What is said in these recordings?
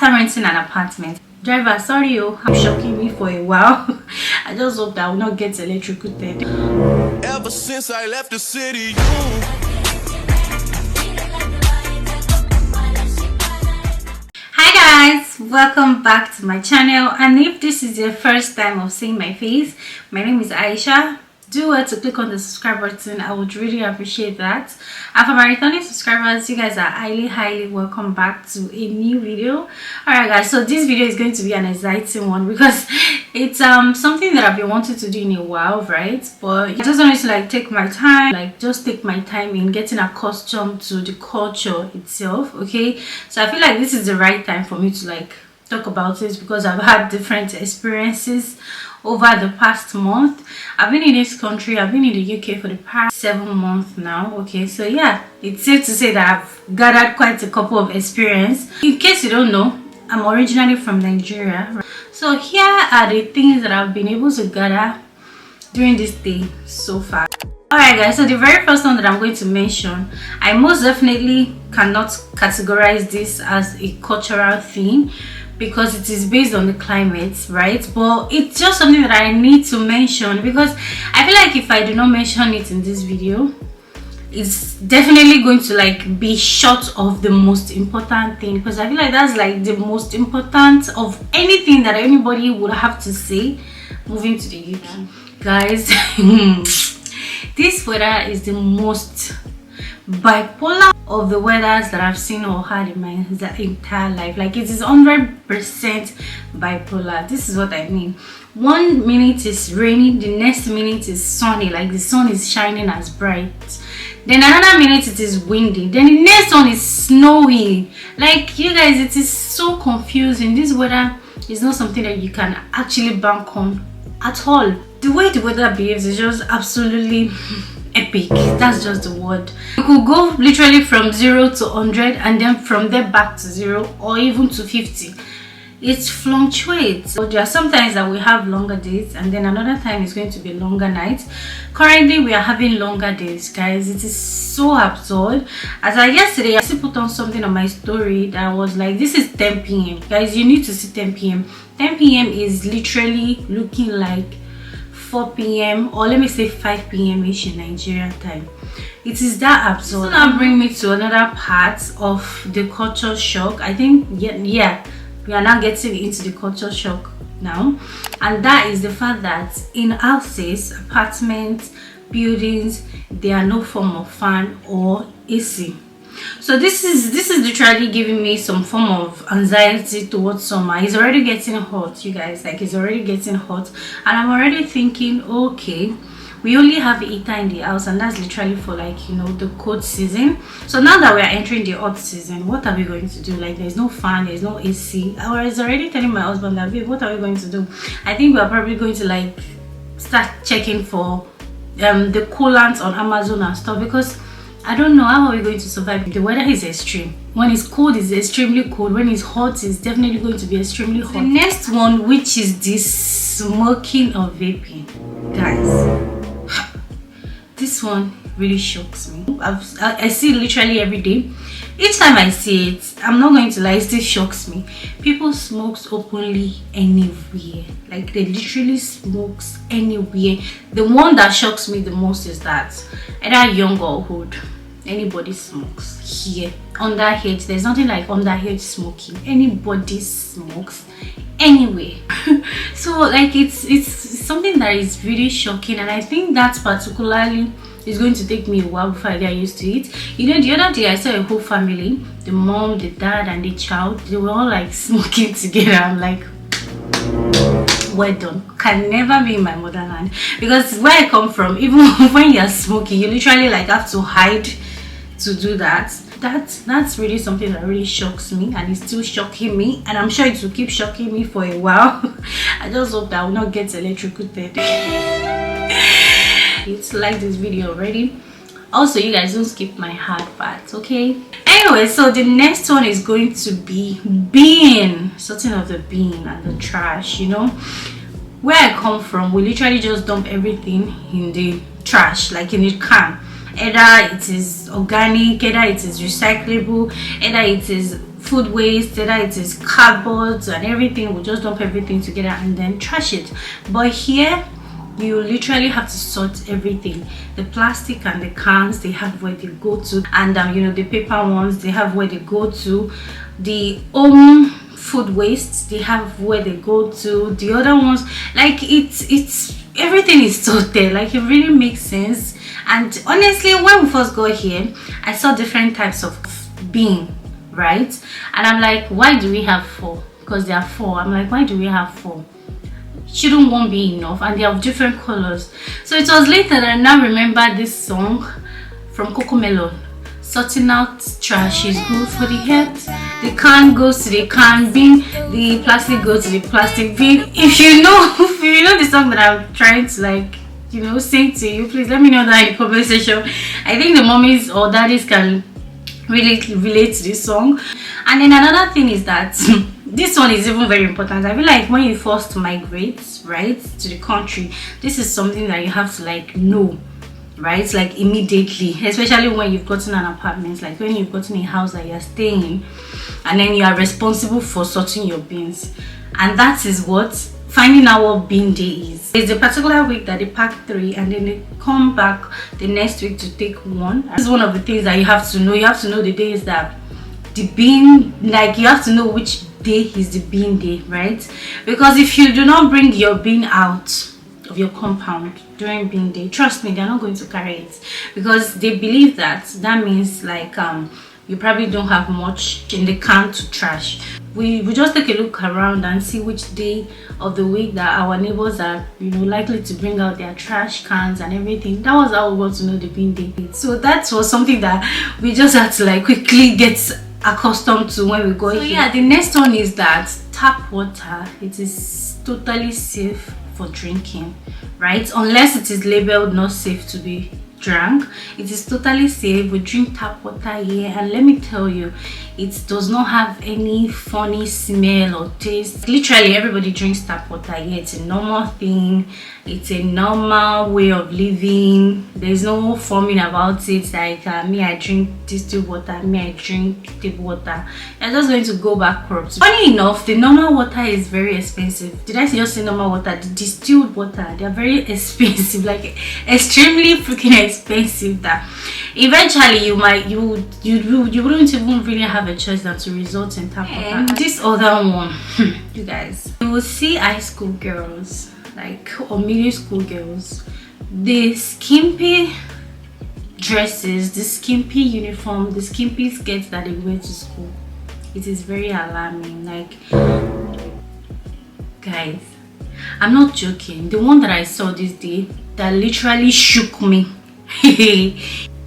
after renting an apartment. Driver, sorry, I'm shocking me for a while. I just hope that I will not get electrocuted. Ever since I left the city, Hi guys, welcome back to my channel, and if this is your first time of seeing my face, my name is Aisha. Do well to click on the subscribe button. I would really appreciate that. And for my returning subscribers, you guys are highly welcome back to a new video. Alright guys, so this video is going to be an exciting one because it's something that I've been wanting to do in a while, right? But I just wanted to take my time, take my time in getting accustomed to the culture itself. Okay, so I feel like this is the right time for me to talk about it because I've had different experiences over the past month. I've been in this country, I've been in the UK for the past 7 months now. Okay, so yeah, it's safe to say that I've gathered quite a couple of experience. In case you don't know, I'm originally from Nigeria. So here are the things that I've been able to gather during this day so far. Alright guys, so the very first one that I'm going to mention, I most definitely cannot categorize this as a cultural thing because it is based on the climate, right? But it's just something that I need to mention because I feel like if I do not mention it in this video, it's definitely going to be short of the most important thing, because I feel like that's the most important of anything that anybody would have to say moving to the UK. Guys, this weather is the most bipolar of the weathers that I've seen or had in my entire life. It is 100% bipolar. This is what I mean. 1 minute is rainy, the next minute is sunny, the sun is shining as bright. Then another minute it is windy, then the next one is snowy. You guys, it is so confusing. This weather is not something that you can actually bank on at all. The way the weather behaves is just absolutely epic. That's just the word. You could go literally from 0 to 100 and then from there back to 0 or even to 50. It fluctuates. So there are some times that we have longer days and then another time is going to be longer nights. Currently we are having longer days, guys. It is so absurd. As I yesterday I still put on something on my story that was this is 10 p.m. guys, you need to see 10 p.m. 10 p.m. is literally looking like 4 p.m. or let me say 5 p.m. ish in Nigerian time. It is that absurd. This will now bring me to another part of the culture shock. I think yeah, we are now getting into the culture shock now, and that is the fact that in houses, apartments, buildings, there are no form of fan or AC. So this is literally giving me some form of anxiety towards summer. It's already getting hot, you guys. It's already getting hot, and I'm already thinking, okay, we only have a heater in the house, and that's literally for the cold season. So now that we are entering the hot season, what are we going to do? There's no fan, there's no AC. I was already telling my husband that, babe, what are we going to do? I think we're probably going to start checking for the coolants on Amazon and stuff, because I don't know how are we going to survive. The weather is extreme. When it's cold, it's extremely cold. When it's hot, it's definitely going to be extremely hot. The next one, which is this smoking or vaping, guys. This one really shocks me. I see it literally every day. Each time I see it, I'm not going to lie, it still shocks me. People smokes openly anywhere. They literally smokes anywhere. The one that shocks me the most is that either young or old, anybody smokes here. Underage, there's nothing like underage smoking. Anybody smokes anyway. So it's something that is really shocking, and I think that particularly is going to take me a while before I get used to it. The other day I saw a whole family, the mom, the dad, and the child. They were all smoking together. I'm well done. Can never be in my motherland, because where I come from, even when you're smoking, you literally have to hide to do that. That's really something that really shocks me, and it's still shocking me, and I'm sure it will keep shocking me for a while. I just hope that I will not get electrocuted. It's like this video already. Also, you guys don't skip my hard part, okay? Anyway, so the next one is going to be bin. Sorting of the bin and the trash. Where I come from, we literally just dump everything in the trash, in a can. Either it is organic, either it is recyclable, either it is food waste, whether it is cardboards and everything. We just dump everything together and then trash it. But here you literally have to sort everything. The plastic and the cans, they have where they go to, and you know, the paper ones, they have where they go to. The food waste, they have where they go to. The other ones, like it's everything is sorted. Like, it really makes sense. And honestly, when we first got here, I saw different types of bin, right? And I'm like, why do we have 4? Because there are 4. I'm like, why do we have 4? Shouldn't one be enough? And they have different colors. So it was later that I now remember this song from Cocomelon. Sorting out trash is good for the health. The can goes to the can bin, the plastic goes to the plastic bin. If you know the song that I'm trying to, like, you know, sing to you, please let me know that in the comment section. I think the mommies or daddies can really relate to this song. And then another thing is that this one is even very important. I feel like when you first migrate, right, to the country, this is something that you have to, like, know, right, like immediately, especially when you've gotten an apartment, like when you've gotten a house that you're staying in, and then you are responsible for sorting your bins. And that is what finding out what bin day is. It's a particular week that they pack 3 and then they come back the next week to take 1. This is one of the things that you have to know. You have to know the days that the bin, like, you have to know which day is the bin day, right? Because if you do not bring your bin out of your compound during bin day, trust me, they're not going to carry it, because they believe that means, like, you probably don't have much in the can to trash. We just take a look around and see which day of the week that our neighbors are, you know, likely to bring out their trash cans and everything. That was how we got to know the bin day. So that was something that we just had to, like, quickly get accustomed to when we go here. Yeah, the next one is that tap water, it is totally safe for drinking, right? Unless it is labeled not safe to be drank, it is totally safe. We drink tap water here, and let me tell you, it does not have any funny smell or taste. Literally everybody drinks tap water here. It's a normal thing, it's a normal way of living. There's no forming about it, like me I drink distilled water, me I drink table water. You're just going to go backwards. Funny enough, the normal water is very expensive. Did I just say normal water? The distilled water, they're very expensive, like extremely freaking expensive, that eventually you wouldn't even really have a choice than to resort in tap water. And this other one, you guys, you will see high school girls, like, or middle school girls, the skimpy dresses, the skimpy uniform, the skimpy skirts that they wear to school. It is very alarming. Like, guys, I'm not joking. The one that I saw this day that literally shook me.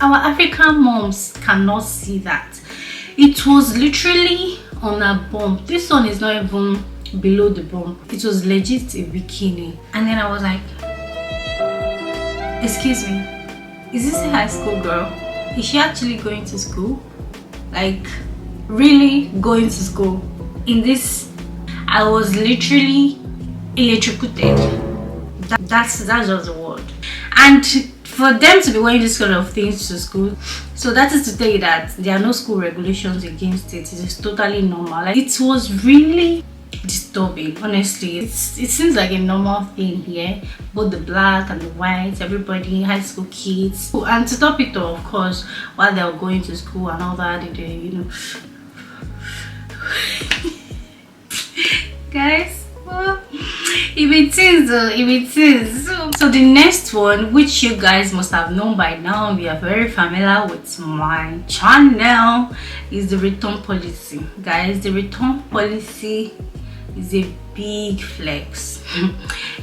Our African moms cannot see that. It was literally on a bump. This one is not even below the bump. It was legit a bikini. And then I was like, excuse me, is this a high school girl? Is she actually going to school? Like, really going to school? In this, I was literally electrocuted. That's just the word. And for them to be wearing this kind of things to school, so that is to tell you that there are no school regulations against it. It is totally normal. Like, it was really disturbing, honestly. It seems like a normal thing here, both the black and the white, everybody, high school kids. And to top it off, of course, while they were going to school and all that, they, you know, guys, well, if it is. So the next one, which you guys must have known by now, we are very familiar with my channel, is the return policy. Guys, the return policy is a big flex.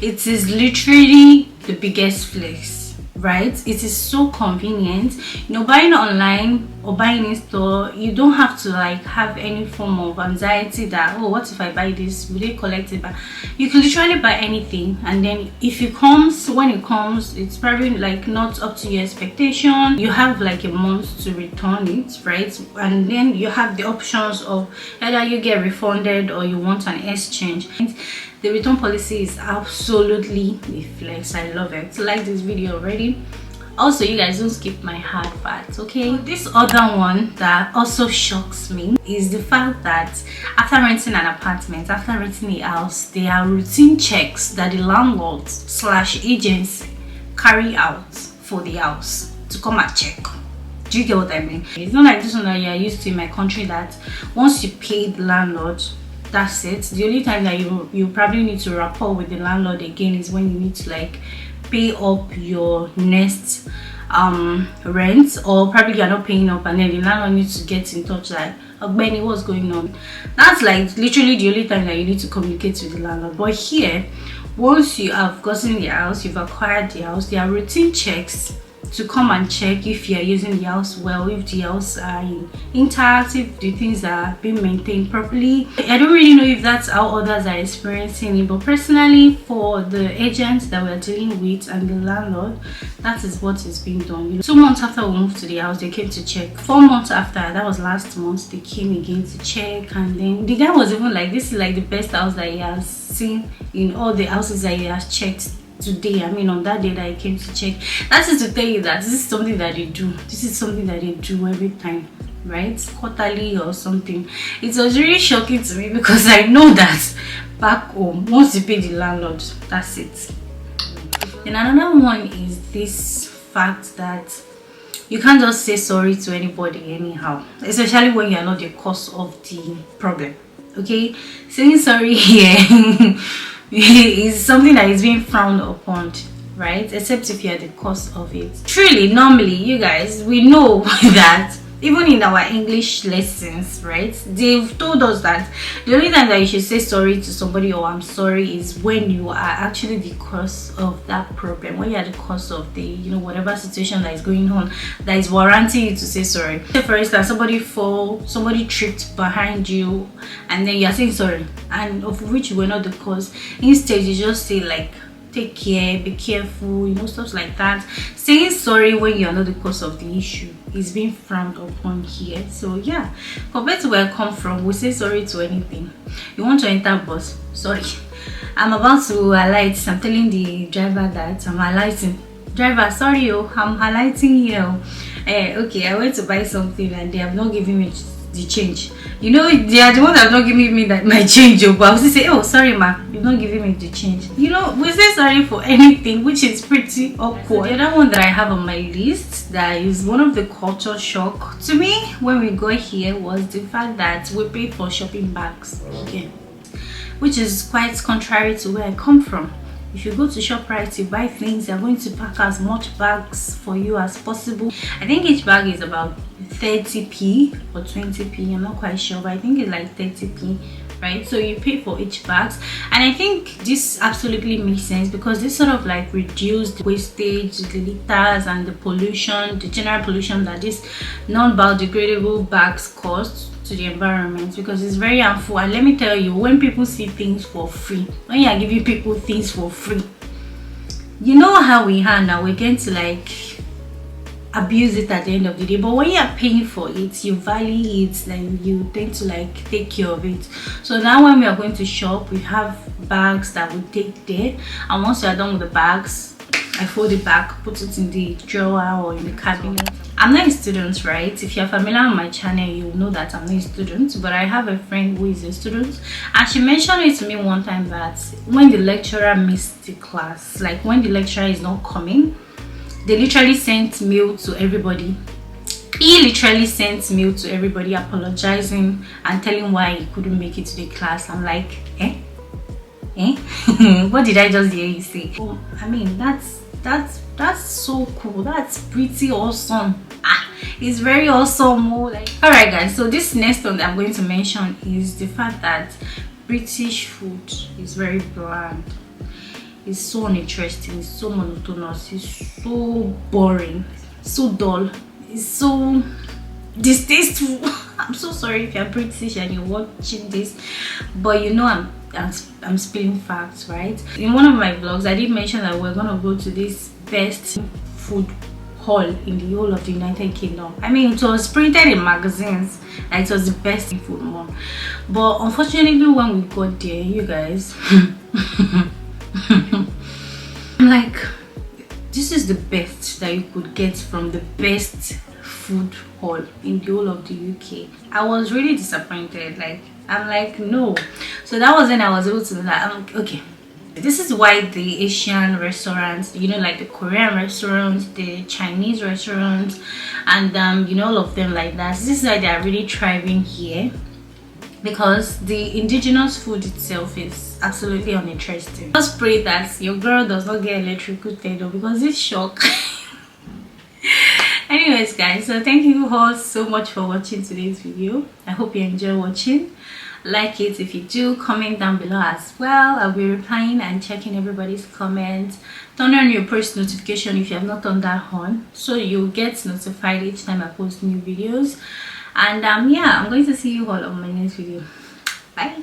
It is literally the biggest flex, right? It is so convenient. You know, buying online or buying in store, you don't have to, like, have any form of anxiety that, oh, what if I buy this, will they collect it? But you can literally buy anything, and then when it comes, it's probably, like, not up to your expectation. You have, like, a month to return it, right? And then you have the options of either you get refunded or you want an exchange. The return policy is absolutely a flex. I love it. So, like this video already, Also, you guys don't skip my hard facts, okay? This other one that also shocks me is the fact that after renting an apartment, after renting a house, there are routine checks that the landlords slash agents carry out for the house to come and check. Do you get what I mean? It's not like this one that you're used to in my country, that once you pay the landlord, that's it. The only time that you probably need to rapport with the landlord again is when you need to like pay up your next rent, or probably you're not paying up and then the landlord needs to get in touch like, oh Benny, what's going on? That's like literally the only time that you need to communicate with the landlord. But here, once you have gotten the house, you've acquired the house, there are routine checks to come and check if you're using the house well, if the house are intact, if the things are being maintained properly. I don't really know if that's how others are experiencing it, but personally, for the agents that we're dealing with and the landlord, that is what is being done. 2 months after we moved to the house, they came to check. 4 months after, that was last month, they came again to check. And then the guy was even like, this is like the best house that he has seen in all the houses that he has checked today. I mean, on that day that I came to check. That is to tell you that this is something that they do. This is something that they do every time, right? Quarterly or something. It was really shocking to me because I know that back home, once you pay the landlord, that's it. And another one is this fact that you can't just say sorry to anybody anyhow, especially when you're not the cause of the problem. Okay, saying sorry here is something that is being frowned upon, right? Except if you are the cause of it. Truly, normally, you guys, we know that even in our English lessons, right, they've told us that the only time that you should say sorry to somebody or I'm sorry is when you are actually the cause of that problem, when you are the cause of the, you know, whatever situation that is going on that is warranting you to say sorry. Say for instance, somebody tripped behind you and then you're saying sorry, and of which you were not the cause. Instead, you just say like, take care, be careful, you know, stuff like that. Saying sorry when you're not the cause of the issue is being frowned upon here. So yeah, compared to where I come from, we say sorry to anything. You want to enter bus, sorry, I'm about to alight, I'm telling the driver that I'm alighting. Driver, sorry, I'm alighting here. Okay, I went to buy something and they have not given me the change. You know, they are the ones that are not giving me that my change, but I will say, oh sorry ma, you're not giving me the change. You know, we say sorry for anything, which is pretty awkward. The other one that I have on my list that is one of the culture shock to me when we got here was the fact that we pay for shopping bags here, which is quite contrary to where I come from. If you go to ShopRite, you buy things, they're going to pack as much bags for you as possible. I think each bag is about 30p or 20p, I'm not quite sure, but I think it's like 30p, right? So you pay for each bag, and I think this absolutely makes sense because this sort of like reduced wastage, the litters and the pollution, the general pollution that these non-biodegradable bags cause to the environment, because it's very harmful. And let me tell you, when people see things for free, when you are giving people things for free, you know how we are now, we're going to like abuse it at the end of the day. But when you are paying for it, you value it, then you tend to like take care of it. So now when we are going to shop, we have bags that we take there, and once you are done with the bags, I fold it back, put it in the drawer or in the cabinet. I'm not a student, right? If you're familiar with my channel, you know that I'm not a student, but I have a friend who is a student, and she mentioned it to me one time that when the lecturer missed the class, like when the lecturer is not coming, they literally sent mail to everybody. He literally sent mail to everybody apologizing and telling why he couldn't make it to the class. I'm like, what did I just hear you say? Oh, I mean, that's so cool. That's pretty awesome. It's very awesome. Like, all right guys, so this next one that I'm going to mention is the fact that British food is very bland. It's so uninteresting, it's so monotonous, it's so boring, so dull, it's so distasteful. I'm so sorry if you're British and you're watching this, but you know I'm spilling facts, right? In one of my vlogs, I did mention that we're gonna go to this best food hall in the whole of the United Kingdom. I mean, it was printed in magazines and it was the best food mall, but unfortunately when we got there, you guys, I'm like, this is the best that you could get from the best food hall in the whole of the UK. I was really disappointed. Like, I'm like, no. So that was when I was able to be like, okay, this is why the Asian restaurants, you know, like the Korean restaurants, the Chinese restaurants, and you know, all of them like that, this is why they are really thriving here, because the indigenous food itself is absolutely uninteresting. Just pray that your girl does not get electrocuted, though, because it's shock. Anyways guys, so thank you all so much for watching today's video. I hope you enjoy watching. Like it if you do, comment down below as well. I'll be replying and checking everybody's comments. Turn on your post notification if you have not done that on, so you'll get notified each time I post new videos. And yeah, I'm going to see you all on my next video. Bye.